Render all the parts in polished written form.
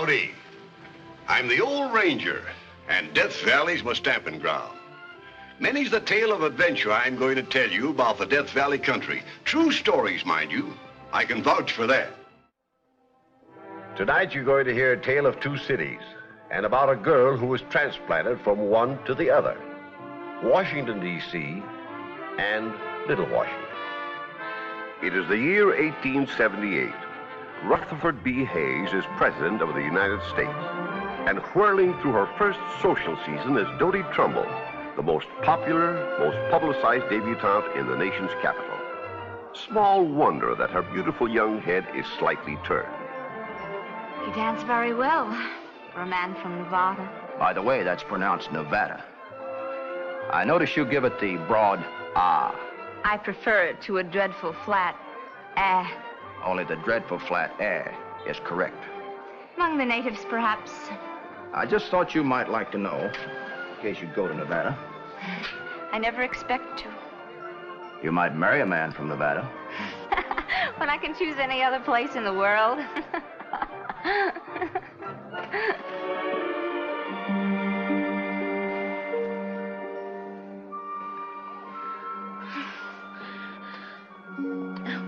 Howdy. I'm the old ranger, and Death Valley's my stamping ground. Many's the tale of adventure I'm going to tell you about the Death Valley country. True stories, mind you. I can vouch for that. Tonight you're going to hear a tale of two cities, and about a girl who was transplanted from one to the other. Washington, D.C., and Little Washington. It is the year 1878. Rutherford B. Hayes is President of the United States. And whirling through her first social season is Dodie Trumbull, the most popular, most publicized debutante in the nation's capital. Small wonder that her beautiful young head is slightly turned. You dance very well for a man from Nevada. By the way, that's pronounced Nevada. I notice you give it the broad ah. I prefer it to a dreadful flat ah. Only the dreadful flat ah is correct. Among the natives, perhaps. I just thought you might like to know, in case you'd go to Nevada. I never expect to. You might marry a man from Nevada. When I can choose any other place in the world.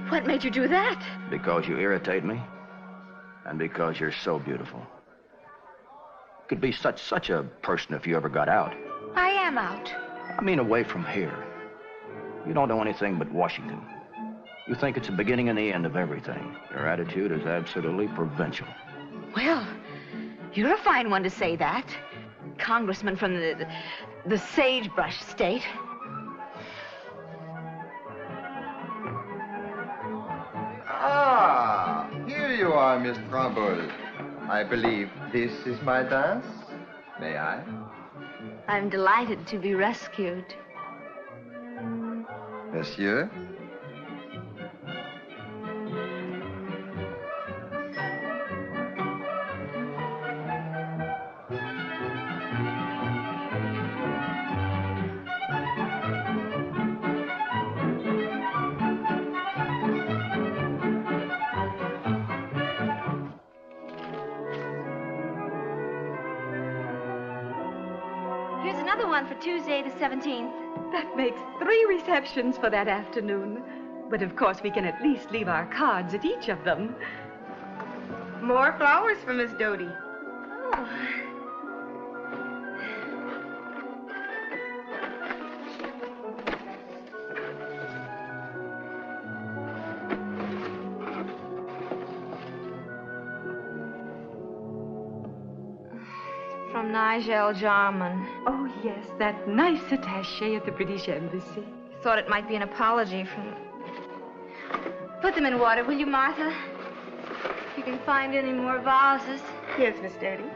What made you do that? Because you irritate me, and because you're so beautiful. You could be such a person if you ever got out. I am out. I mean away from here. You don't know anything but Washington. You think it's the beginning and the end of everything. Your attitude is absolutely provincial. Well, you're a fine one to say that. Congressman from the sagebrush state. Ah, here you are, Miss Trumbull. I believe this is my dance. May I? I'm delighted to be rescued. Monsieur? Here's another one for Tuesday the 17th. That makes 3 receptions for that afternoon. But of course, we can at least leave our cards at each of them. More flowers for Miss Dodie. Oh. From Nigel Jarman. Oh, yes, that nice attaché at the British Embassy. Thought it might be an apology from... Put them in water, will you, Martha? If you can find any more vases. Yes, Miss Dodie.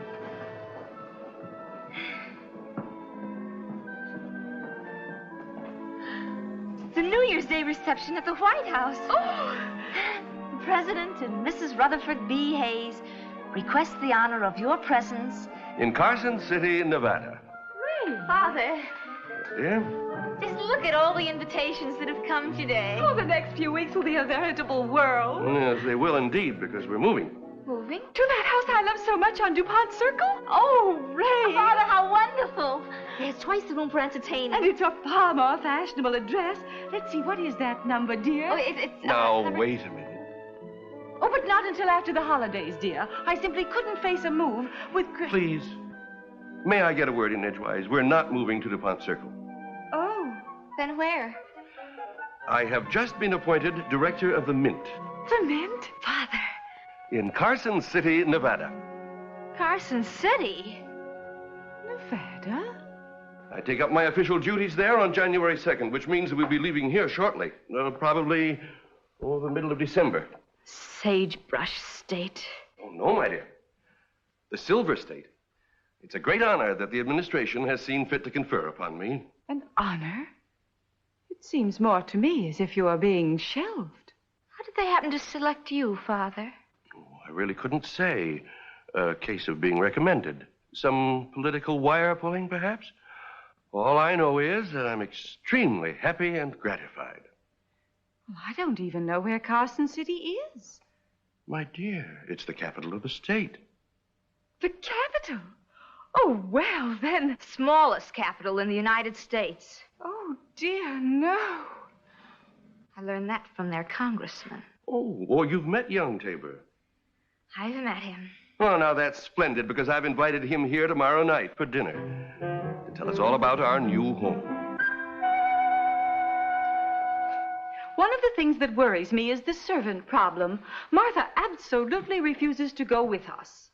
The New Year's Day reception at the White House. Oh! The President and Mrs. Rutherford B. Hayes request the honor of your presence In Carson City, Nevada. Father, Yeah? just look at all the invitations that have come today. Oh, the next few weeks will be a veritable whirl. Yes, they will indeed, because we're moving. Moving? To that house I love so much on DuPont Circle? Oh, Ray! Father, how wonderful. There's twice the room for entertaining. And it's a far more fashionable address. Let's see, what is that number, dear? Oh, it's... Now, number- wait a minute. Oh, but not until after the holidays, dear. I simply couldn't face a move with... Please. May I get a word in edgewise? We're not moving to DuPont Circle. Oh. Then where? I have just been appointed director of the Mint The Mint? Father. in Carson City, Nevada. Carson City? Nevada? I take up my official duties there on January 2nd, which means that we'll be leaving here shortly. Probably the middle of December. Sagebrush State. Oh, no, my dear. The Silver State. It's a great honor that the administration has seen fit to confer upon me. An honor? It seems more to me as if you are being shelved. How did they happen to select you, Father? I really couldn't say. A case of being recommended. Some political wire pulling, perhaps? All I know is that I'm extremely happy and gratified. Well, I don't even know where Carson City is. My dear, it's the capital of the state. The capital? Oh, well, then. Smallest capital in the United States. Oh, dear, no. I learned that from their congressman. Oh, you've met young Tabor. I've met him. Well, now that's splendid because I've invited him here tomorrow night for dinner to tell us all about our new home. One of the things that worries me is the servant problem. Martha absolutely refuses to go with us.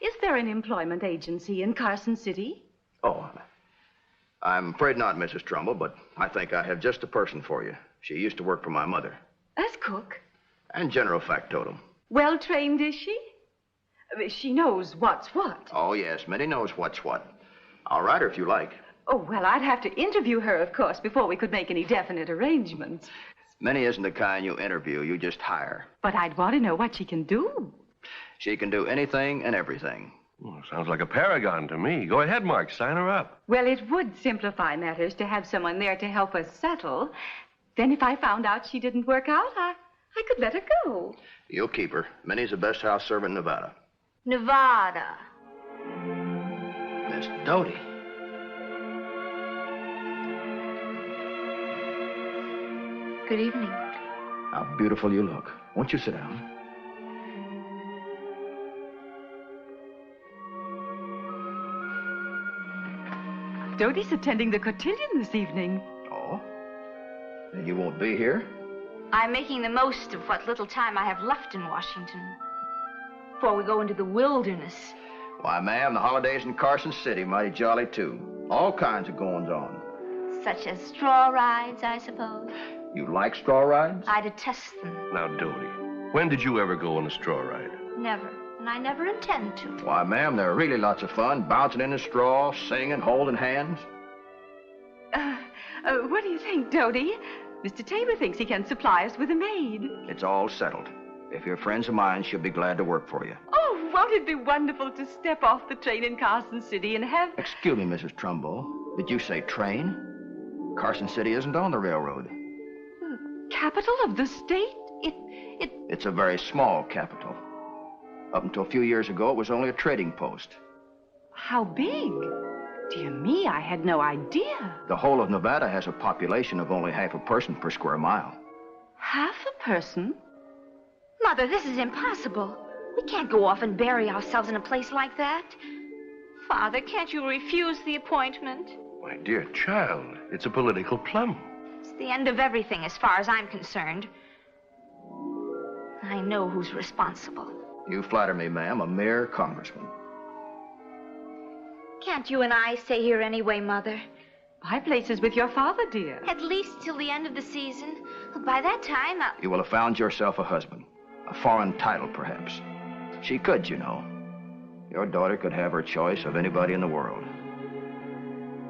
Is there an employment agency in Carson City? Oh, I'm afraid not, Mrs. Trumbull, but I think I have just the person for you. She used to work for my mother. As cook? And general factotum. Well trained, is she? She knows what's what. Oh, yes, Minnie knows what's what. I'll write her if you like. Oh, well, I'd have to interview her, of course, before we could make any definite arrangements. Minnie isn't the kind you interview, you just hire. But I'd want to know what she can do. She can do anything and everything. Oh, sounds like a paragon to me. Go ahead, Mark, sign her up. Well, it would simplify matters to have someone there to help us settle. Then if I found out she didn't work out, I could let her go. You'll keep her. Minnie's the best house servant in Nevada. Nevada. Miss Doty. Good evening. How beautiful you look. Won't you sit down? Doty's attending the cotillion this evening. Oh? Then you won't be here? I'm making the most of what little time I have left in Washington before we go into the wilderness. Why, ma'am, the holidays in Carson City mighty jolly, too. All kinds of goings-on. Such as straw rides, I suppose. You like straw rides? I detest them. Now, Doty, when did you ever go on a straw ride? Never. And I never intend to. Why, ma'am, they're really lots of fun, bouncing in the straw, singing, holding hands. What do you think, Doty? Mr. Tabor thinks he can supply us with a maid. It's all settled. If you're friends of mine, she'll be glad to work for you. Oh, won't it be wonderful to step off the train in Carson City and have... Excuse me, Mrs. Trumbull. Did you say train? Carson City isn't on the railroad. Capital of the state? It's a very small capital. Up until a few years ago, it was only a trading post. How big? Dear me, I had no idea. The whole of Nevada has a population of only half a person per square mile. Half a person? Mother, this is impossible. We can't go off and bury ourselves in a place like that. Father, can't you refuse the appointment? My dear child, it's a political plum. It's the end of everything as far as I'm concerned. I know who's responsible. You flatter me, ma'am, a mere congressman. Can't you and I stay here anyway, Mother? My place is with your father, dear. At least till the end of the season. By that time, You will have found yourself a husband. A foreign title, perhaps. She could, you know. Your daughter could have her choice of anybody in the world.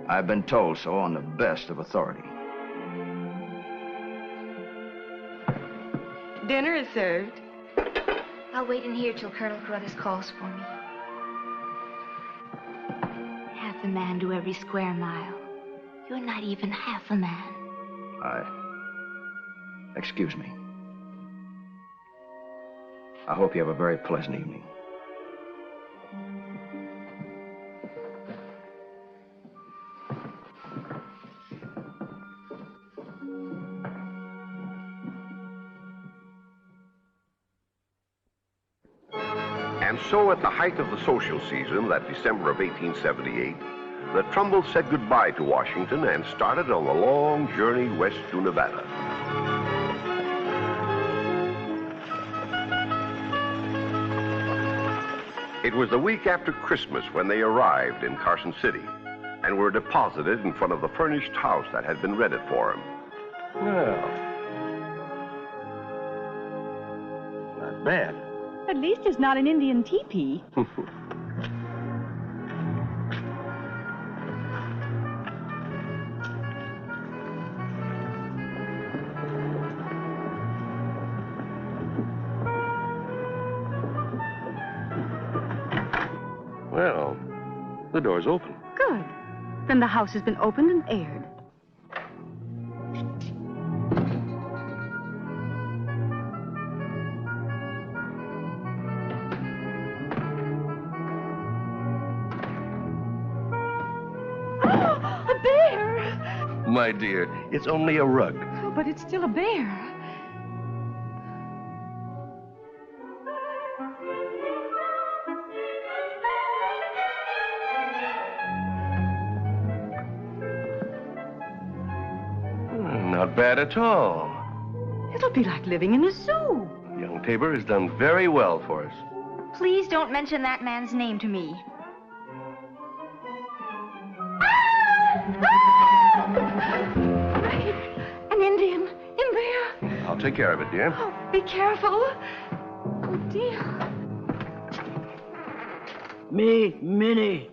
I've been told so on the best of authority. Dinner is served. I'll wait in here till Colonel Carruthers calls for me. Half a man to every square mile. You're not even half a man. Excuse me. I hope you have a very pleasant evening. And so at the height of the social season, that December of 1878, the Trumbulls said goodbye to Washington and started on the long journey west to Nevada. It was the week after Christmas when they arrived in Carson City and were deposited in front of the furnished house that had been rented for them. Well, not bad. At least it's not an Indian teepee. Well, the door's open. Good. Then the house has been opened and aired. My dear, it's only a rug. Oh, but it's still a bear. Not bad at all. It'll be like living in a zoo. Young Tabor has done very well for us. Please don't mention that man's name to me. An Indian in there. I'll take care of it, dear. Oh, be careful. Oh, dear. Me, Minnie.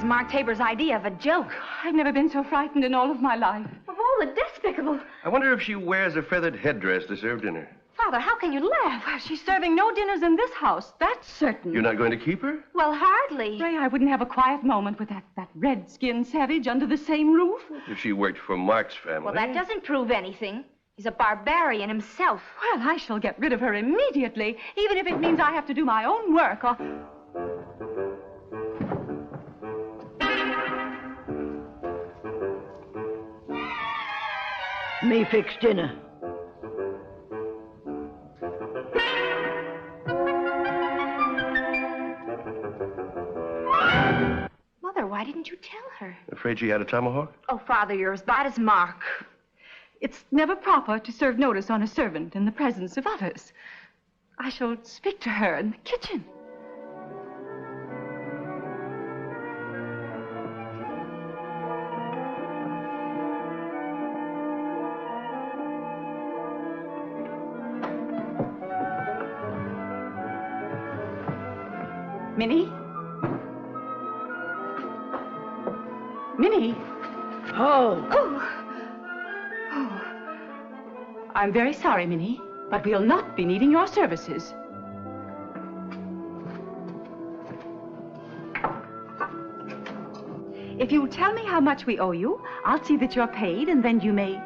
Mark Tabor's idea of a joke. I've never been so frightened in all of my life. Of all the despicable... I wonder if she wears a feathered headdress to serve dinner. Father, how can you laugh? Well, she's serving no dinners in this house, that's certain. You're not going to keep her? Well, hardly. Ray, I wouldn't have a quiet moment with that red-skinned savage under the same roof. If she worked for Mark's family. Well, that doesn't prove anything. He's a barbarian himself. Well, I shall get rid of her immediately, even if it means I have to do my own work or... Me fix dinner. Mother, why didn't you tell her? Afraid she had a tomahawk? Oh, Father, you're as bad as Mark. It's never proper to serve notice on a servant in the presence of others. I shall speak to her in the kitchen. Minnie? Minnie? Oh. I'm very sorry, Minnie, but we'll not be needing your services. If you tell me how much we owe you, I'll see that you're paid, and then you may...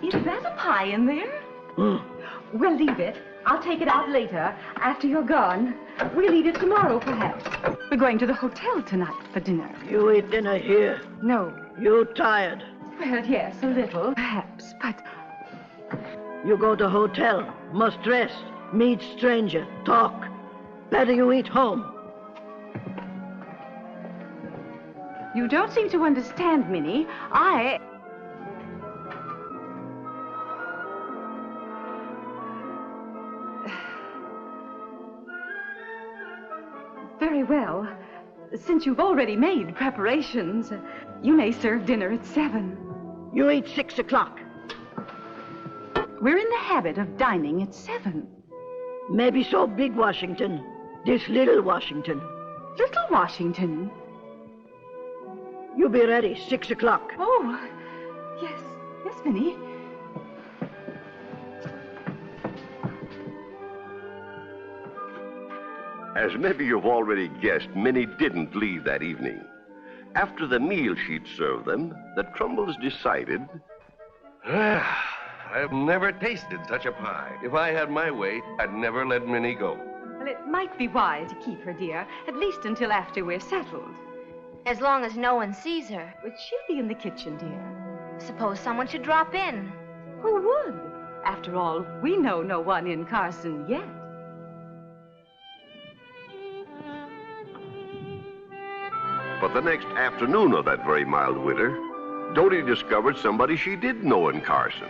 Is that a pie in there? Well, leave it. I'll take it out later, after you're gone. We'll eat it tomorrow, perhaps. We're going to the hotel tonight for dinner. You eat dinner here. No. You tired. Well, yes, a little, perhaps, but... You go to hotel, must rest, meet stranger, talk. Better you eat home. You don't seem to understand, Minnie. Very well. Since you've already made preparations, you may serve dinner at 7. You eat 6 o'clock. We're in the habit of dining at 7. Maybe so big Washington. This little Washington. Little Washington? You be ready, 6 o'clock. Oh, yes, Minnie. As maybe you've already guessed, Minnie didn't leave that evening. After the meal she'd served them, the Trumbles decided... I've never tasted such a pie. If I had my way, I'd never let Minnie go. Well, it might be wise to keep her, dear, at least until after we're settled. As long as no one sees her. But she'll be in the kitchen, dear. Suppose someone should drop in. Who would? After all, we know no one in Carson yet. But the next afternoon of that very mild winter, Dodie discovered somebody she did know in Carson.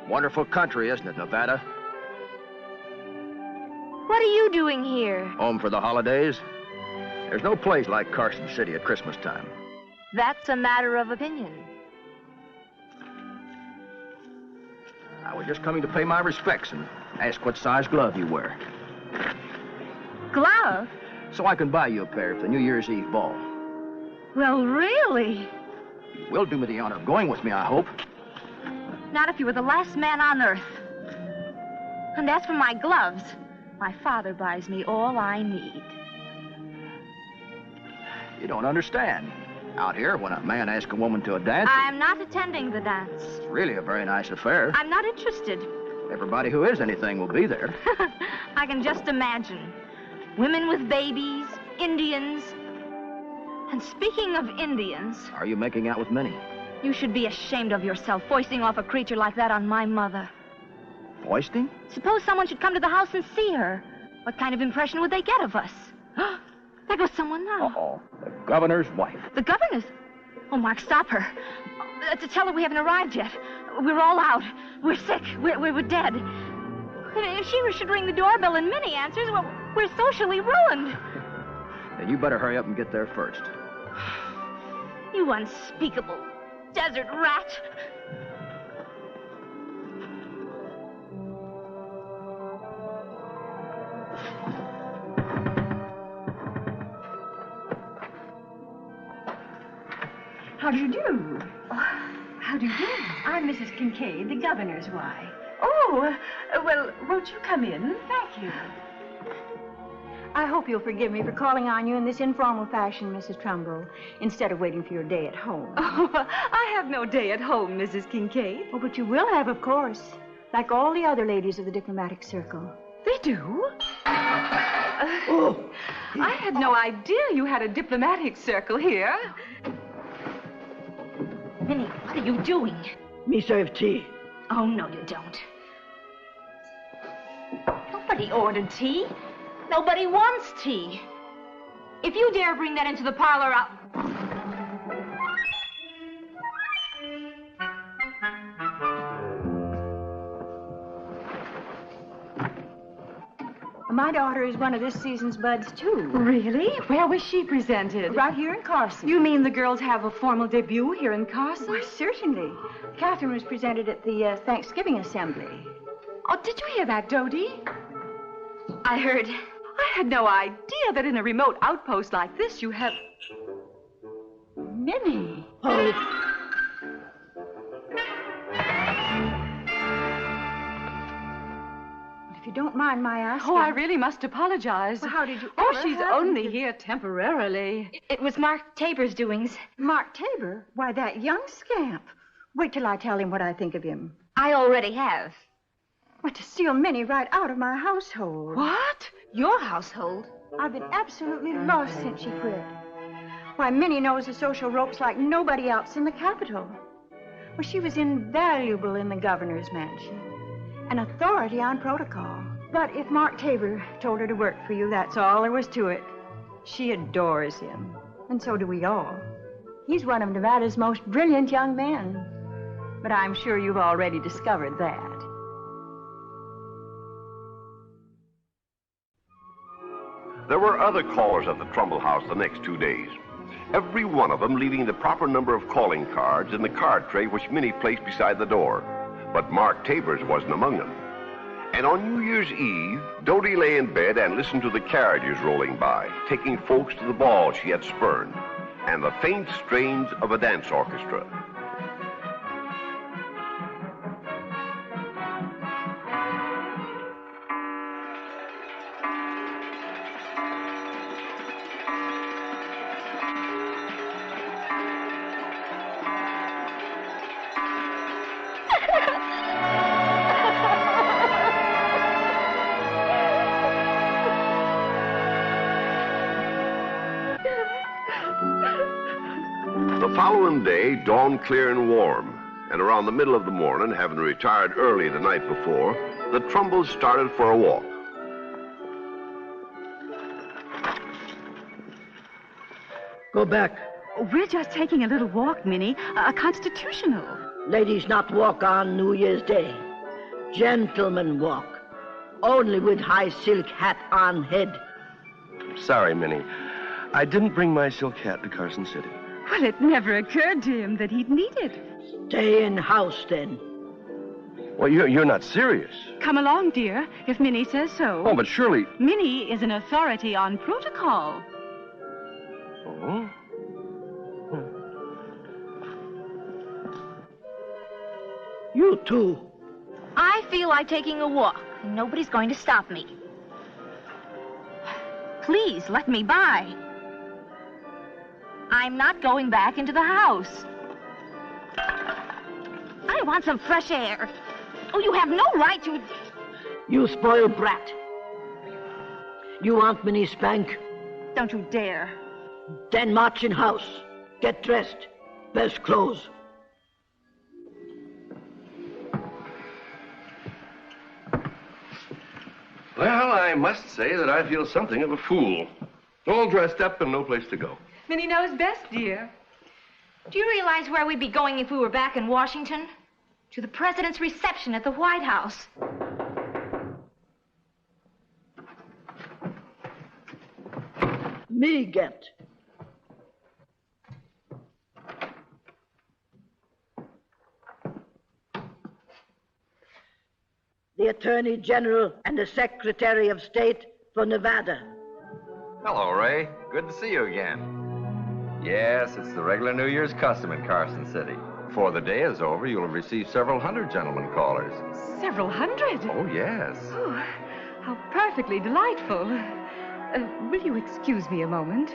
Wonderful country, isn't it, Nevada? What are you doing here? Home for the holidays. There's no place like Carson City at Christmas time. That's a matter of opinion. I was just coming to pay my respects and ask what size glove you wear. glove? So I can buy you a pair for the New Year's Eve ball. Well, really? You will do me the honor of going with me, I hope. Not if you were the last man on earth. And as for my gloves, my father buys me all I need. You don't understand. Out here, when a man asks a woman to a dance, I'm not attending the dance. it's really a very nice affair. I'm not interested. Everybody who is anything will be there. I can just imagine. Women with babies, Indians. And speaking of Indians... Are you making out with Minnie? You should be ashamed of yourself, foisting off a creature like that on my mother. Foisting? Suppose someone should come to the house and see her. What kind of impression would they get of us? There goes someone now. Uh-oh. The governor's wife. The governor's? Oh, Mark, stop her. To tell her we haven't arrived yet. We're all out. We're sick. We're dead. If she should ring the doorbell and Minnie answers, well, we're socially ruined. Then you better hurry up and get there first. You unspeakable desert rat. How do you do? How do you do? I'm Mrs. Kincaid, the governor's wife. Oh, well, won't you come in? Thank you. I hope you'll forgive me for calling on you in this informal fashion, Mrs. Trumbull, instead of waiting for your day at home. Oh, I have no day at home, Mrs. Kincaid. Oh, but you will have, of course, like all the other ladies of the diplomatic circle. They do? Oh. I had no idea you had a diplomatic circle here. Minnie, what are you doing? Me serve tea. Oh, no, you don't. Nobody ordered tea. Nobody wants tea. If you dare bring that into the parlor, I'll... My daughter is one of this season's buds, too. Really? Where was she presented? Right here in Carson. You mean the girls have a formal debut here in Carson? Why, certainly. Catherine was presented at the Thanksgiving Assembly. Oh, did you hear that, Dodie? I heard. I had no idea that in a remote outpost like this you have... Minnie. Oh. If you don't mind my asking... Oh, I really must apologize. Well, how did you Oh, ever she's happen only to- here temporarily. It was Mark Tabor's doings. Mark Tabor? Why, that young scamp. Wait till I tell him what I think of him. I already have. What, to steal Minnie right out of my household? What? Your household? I've been absolutely lost since she quit. Why, Minnie knows the social ropes like nobody else in the capital. Well, she was invaluable in the governor's mansion. An authority on protocol. But if Mark Tabor told her to work for you, that's all there was to it. She adores him. And so do we all. He's one of Nevada's most brilliant young men. But I'm sure you've already discovered that. There were other callers at the Trumbull house the next 2 days. Every one of them leaving the proper number of calling cards in the card tray which Minnie placed beside the door. But Mark Tabor's wasn't among them. And on New Year's Eve, Dodie lay in bed and listened to the carriages rolling by, taking folks to the ball she had spurned, and the faint strains of a dance orchestra. The following day dawned clear and warm, and around the middle of the morning, having retired early the night before, the Trumbulls started for a walk. Go back. We're just taking a little walk, Minnie. A constitutional. Ladies not walk on New Year's Day. Gentlemen walk. Only with high silk hat on head. Sorry, Minnie. I didn't bring my silk hat to Carson City. Well, it never occurred to him that he'd need it. Stay in house, then. Well, you're not serious. Come along, dear, if Minnie says so. Oh, but surely... Minnie is an authority on protocol. Oh? You too. I feel like taking a walk, and nobody's going to stop me. Please, let me by. I'm not going back into the house. I want some fresh air. Oh, you have no right to... You spoiled brat. You want Minnie spank? Don't you dare. Then march in house. Get dressed. Best clothes. Well, I must say that I feel something of a fool. All dressed up and no place to go. Minnie knows best, dear. Do you realize where we'd be going if we were back in Washington? To the president's reception at the White House. Me get. The Attorney General and the Secretary of State for Nevada. Hello, Ray. Good to see you again. Yes, it's the regular New Year's custom in Carson City. Before the day is over, you'll have received several hundred gentlemen callers. Several hundred? Oh, yes. Oh, how perfectly delightful. Will you excuse me a moment?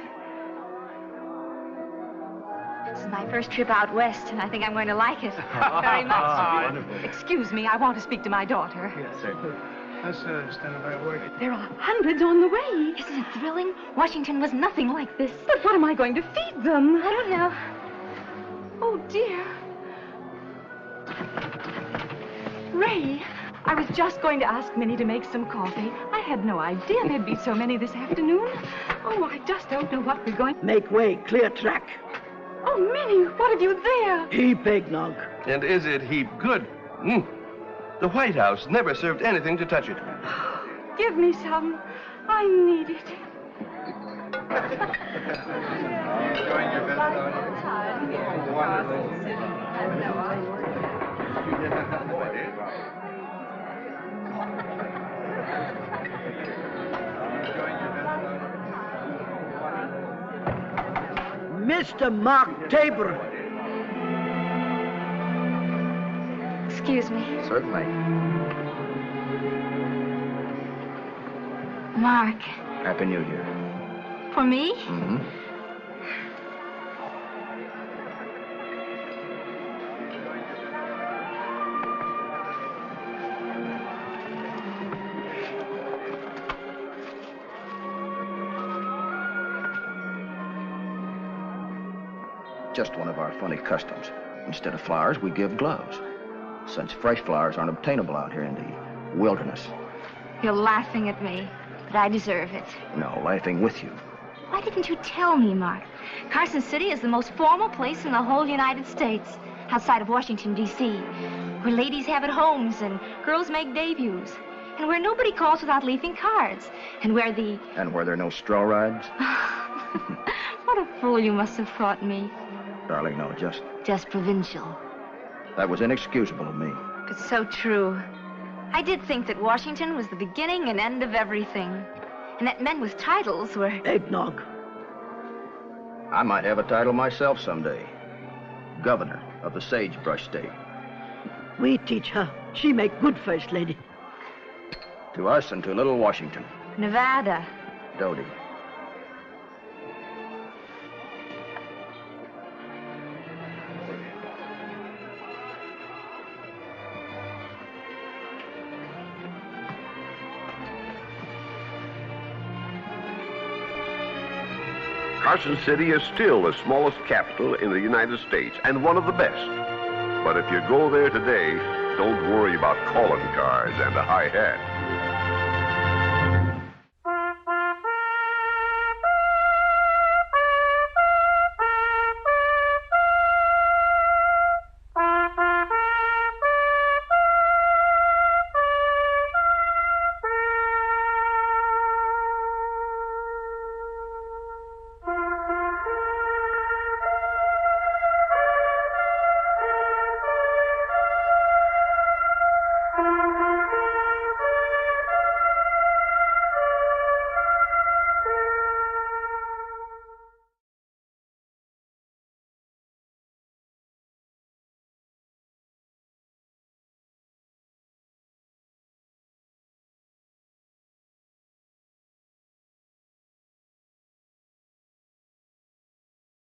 This is my first trip out west, and I think I'm going to like it very much. Wonderful. Excuse me, I want to speak to my daughter. Yes, sir. That's stand by word. There are hundreds on the way. Isn't it thrilling? Washington was nothing like this. But what am I going to feed them? I don't know. Oh, dear. Ray, I was just going to ask Minnie to make some coffee. I had no idea there'd be so many this afternoon. Oh, I just don't know what we're going... Make way, clear track. Oh, Minnie, what have you there? Heap eggnog. And is it heap good? The White House never served anything to touch it. Give me some. I need it. Enjoying your visit out here? Wonderful. Mr. Mark Tabor. Excuse me. Certainly. Mark. Happy New Year. For me? Mm-hmm. Just one of our funny customs. Instead of flowers, we give gloves. Since fresh flowers aren't obtainable out here in the wilderness. You're laughing at me, but I deserve it. No, laughing with you. Why didn't you tell me, Mark? Carson City is the most formal place in the whole United States, outside of Washington, D.C., where ladies have at homes and girls make debuts, and where nobody calls without leaving cards, and where the... And where there are no straw rides? What a fool you must have thought me. Darling, no, Just provincial. that was inexcusable of me. But so true. I did think that Washington was the beginning and end of everything, and that men with titles were... Eggnog. I might have a title myself someday. Governor of the Sagebrush State. We teach her. She make good first lady. To us and to little Washington. Nevada. Dodie. Carson City is still the smallest capital in the United States and one of the best. But if you go there today, don't worry about calling cards and a high hat. Thank you.